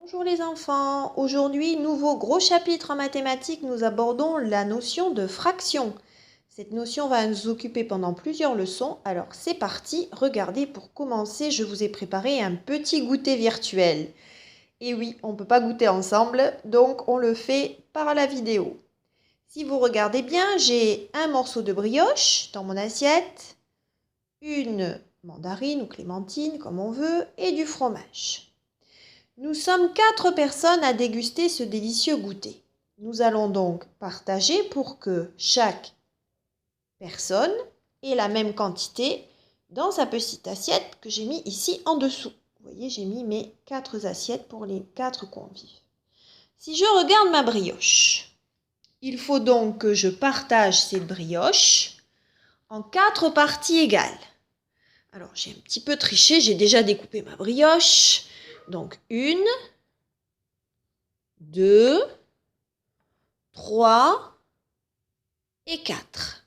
Bonjour les enfants, aujourd'hui nouveau gros chapitre en mathématiques, nous abordons la notion de fraction. Cette notion va nous occuper pendant plusieurs leçons, alors c'est parti, regardez pour commencer je vous ai préparé un petit goûter virtuel. Et oui, on ne peut pas goûter ensemble, donc on le fait par la vidéo. Si vous regardez bien, j'ai un morceau de brioche dans mon assiette, une mandarine ou clémentine comme on veut, et du fromage. Nous sommes 4 personnes à déguster ce délicieux goûter. Nous allons donc partager pour que chaque personne ait la même quantité dans sa petite assiette que j'ai mis ici en dessous. Vous voyez, j'ai mis mes 4 assiettes pour les 4 convives. Si je regarde ma brioche, il faut donc que je partage cette brioche en 4 parties égales. Alors, j'ai un petit peu triché, j'ai déjà découpé ma brioche. Donc, 1, 2, 3 et 4.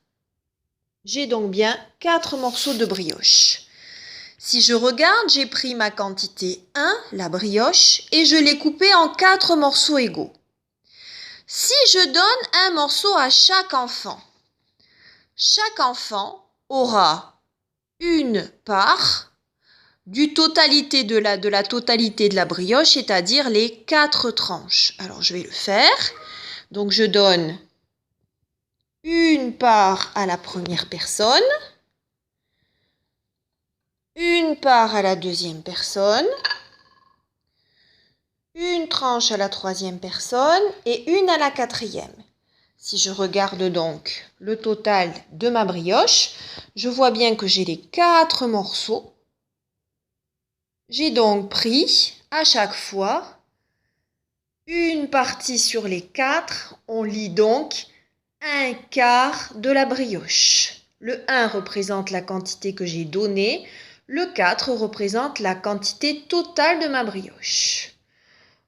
J'ai donc bien 4 morceaux de brioche. Si je regarde, j'ai pris ma quantité 1, la brioche, et je l'ai coupée en 4 morceaux égaux. Si je donne un morceau à chaque enfant aura une part du totalité de la totalité de la brioche, c'est-à-dire les 4 tranches. Alors, je vais le faire. Donc, je donne une part à la première personne, une part à la deuxième personne, une tranche à la troisième personne et une à la quatrième. Si je regarde donc le total de ma brioche, je vois bien que j'ai les 4 morceaux. J'ai donc pris à chaque fois une partie sur les 4. On lit donc un quart de la brioche. Le 1 représente la quantité que j'ai donnée. Le 4 représente la quantité totale de ma brioche.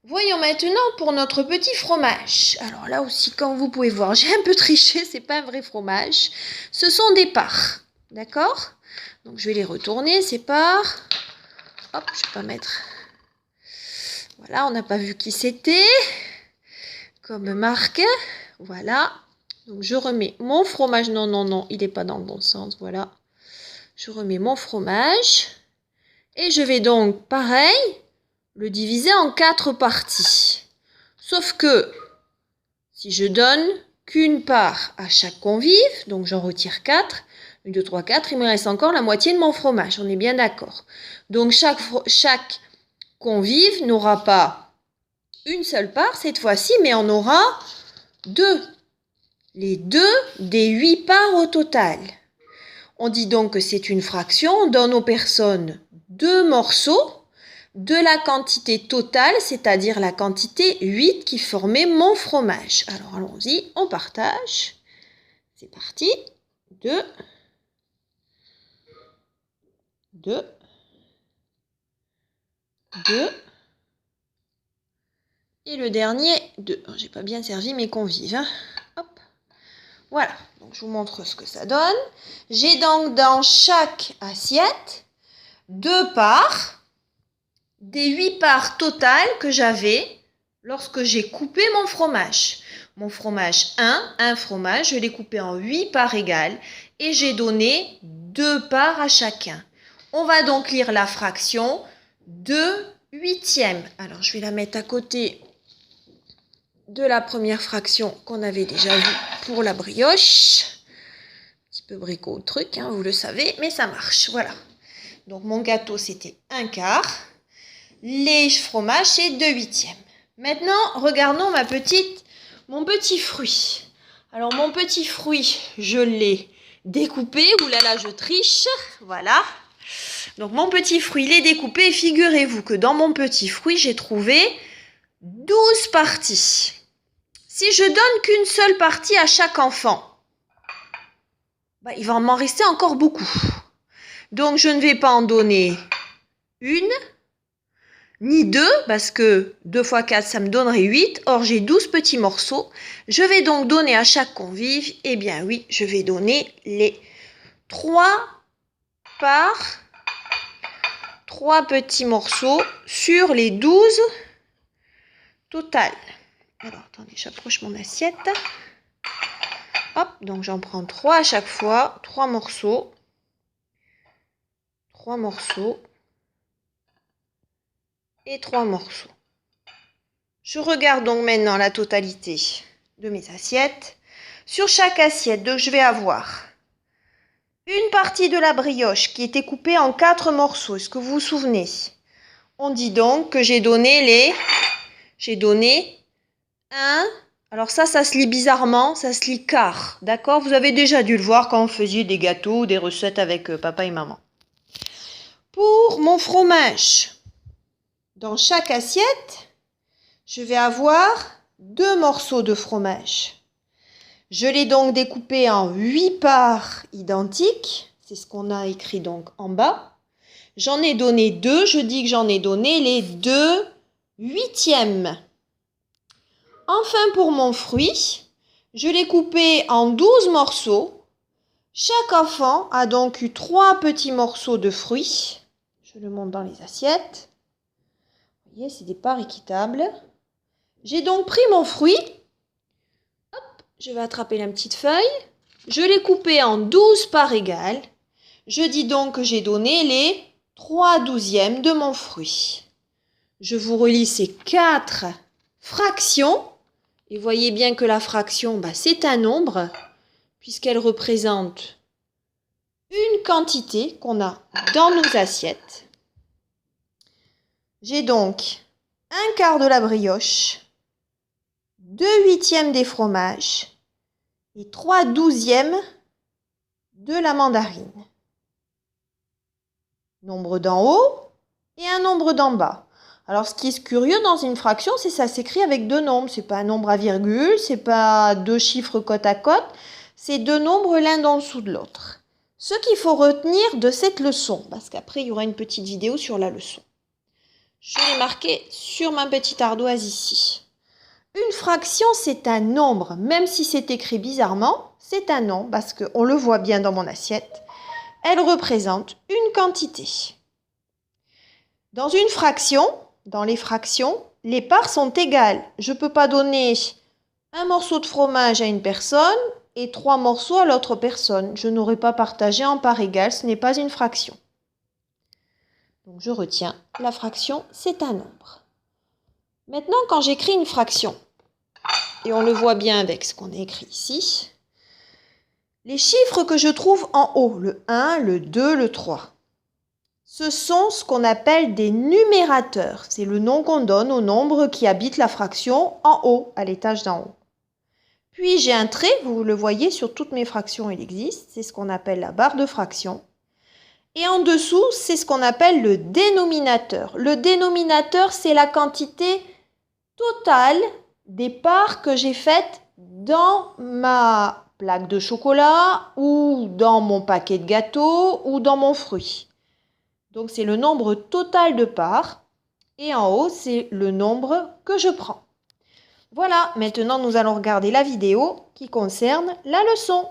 Voyons maintenant pour notre petit fromage. Alors là aussi, comme vous pouvez voir, j'ai un peu triché, c'est pas un vrai fromage. Ce sont des parts, d'accord? Donc je vais les retourner, ces parts. Hop, je vais pas mettre... Voilà, on n'a pas vu qui c'était. Comme marque, voilà. Donc je remets mon fromage, non, il n'est pas dans le bon sens, voilà. Je remets mon fromage et je vais donc, pareil, le diviser en 4 parties. Sauf que, si je donne qu'une part à chaque convive, donc j'en retire 4, 1, 2, 3, 4, il me reste encore la moitié de mon fromage, on est bien d'accord. Donc chaque convive n'aura pas une seule part cette fois-ci, mais en aura 2. Les 2 des 8 parts au total. On dit donc que c'est une fraction, on donne aux personnes 2 morceaux de la quantité totale, c'est-à-dire la quantité 8 qui formait mon fromage. Alors allons-y, on partage. C'est parti. 2, 2, 2. Et le dernier, 2. J'ai pas bien servi mes convives. Hein. Hop. Voilà, donc je vous montre ce que ça donne. J'ai donc dans chaque assiette 2 parts des 8 parts totales que j'avais lorsque j'ai coupé mon fromage. Mon fromage 1, un fromage, je l'ai coupé en 8 parts égales et j'ai donné 2 parts à chacun. On va donc lire la fraction 2/8. Alors je vais la mettre à côté de la première fraction qu'on avait déjà vue pour la brioche. Un petit peu bricot le truc, hein, vous le savez, mais ça marche, voilà. Donc mon gâteau c'était 1 quart, les fromages c'est 2/8. Maintenant regardons mon petit fruit. Alors mon petit fruit, je l'ai découpé, oulala je triche, voilà. Donc mon petit fruit, il est découpé et figurez-vous que dans mon petit fruit, j'ai trouvé 12 parties. Si je donne qu'une seule partie à chaque enfant, il va m'en rester encore beaucoup. Donc je ne vais pas en donner une, ni 2, parce que 2 fois 4, ça me donnerait 8. Or, j'ai 12 petits morceaux. Je vais donc donner à chaque convive, eh bien oui, je vais donner les 3 parts, 3 petits morceaux sur les 12 total. Alors, attendez, j'approche mon assiette. Hop, donc j'en prends 3 à chaque fois, 3 morceaux. 3 morceaux. Et 3 morceaux. Je regarde donc maintenant la totalité de mes assiettes. Sur chaque assiette, donc je vais avoir une partie de la brioche qui était coupée en 4 morceaux. Est-ce que vous vous souvenez? On dit donc que j'ai donné 1. Alors ça se lit bizarrement, ça se lit quart. D'accord? Vous avez déjà dû le voir quand on faisait des gâteaux ou des recettes avec papa et maman. Pour mon fromage, dans chaque assiette, je vais avoir 2 morceaux de fromage. Je l'ai donc découpé en 8 parts identiques. C'est ce qu'on a écrit donc en bas. J'en ai donné 2. Je dis que j'en ai donné les 2/8. Enfin, pour mon fruit, je l'ai coupé en 12 morceaux. Chaque enfant a donc eu 3 petits morceaux de fruits. Je le monte dans les assiettes. Vous voyez, c'est des parts équitables. J'ai donc pris mon fruit. Hop, je vais attraper la petite feuille. Je l'ai coupé en 12 parts égales. Je dis donc que j'ai donné les 3/12 de mon fruit. Je vous relis ces 4 fractions. Et voyez bien que la fraction, c'est un nombre, puisqu'elle représente une quantité qu'on a dans nos assiettes. J'ai donc 1/4 de la brioche, 2/8 des fromages et 3/12 de la mandarine. Nombre d'en haut et un nombre d'en bas. Alors, ce qui est curieux dans une fraction, c'est que ça s'écrit avec 2 nombres. C'est pas un nombre à virgule, c'est pas 2 chiffres côte à côte, c'est 2 nombres l'un en dessous de l'autre. Ce qu'il faut retenir de cette leçon, parce qu'après, il y aura une petite vidéo sur la leçon. Je l'ai marqué sur ma petite ardoise ici. Une fraction, c'est un nombre, même si c'est écrit bizarrement, c'est un nombre, parce qu'on le voit bien dans mon assiette. Elle représente une quantité. Dans une fraction, dans les fractions, les parts sont égales. Je ne peux pas donner un morceau de fromage à une personne et 3 morceaux à l'autre personne. Je n'aurai pas partagé en parts égales, ce n'est pas une fraction. Donc je retiens, la fraction, c'est un nombre. Maintenant, quand j'écris une fraction, et on le voit bien avec ce qu'on a écrit ici, les chiffres que je trouve en haut, le 1, le 2, le 3, ce sont ce qu'on appelle des numérateurs. C'est le nom qu'on donne aux nombres qui habitent la fraction en haut, à l'étage d'en haut. Puis j'ai un trait, vous le voyez sur toutes mes fractions, il existe. C'est ce qu'on appelle la barre de fraction. Et en dessous, c'est ce qu'on appelle le dénominateur. Le dénominateur, c'est la quantité totale des parts que j'ai faites dans ma plaque de chocolat ou dans mon paquet de gâteaux ou dans mon fruit. Donc, c'est le nombre total de parts. Et en haut, c'est le nombre que je prends. Voilà, maintenant, nous allons regarder la vidéo qui concerne la leçon.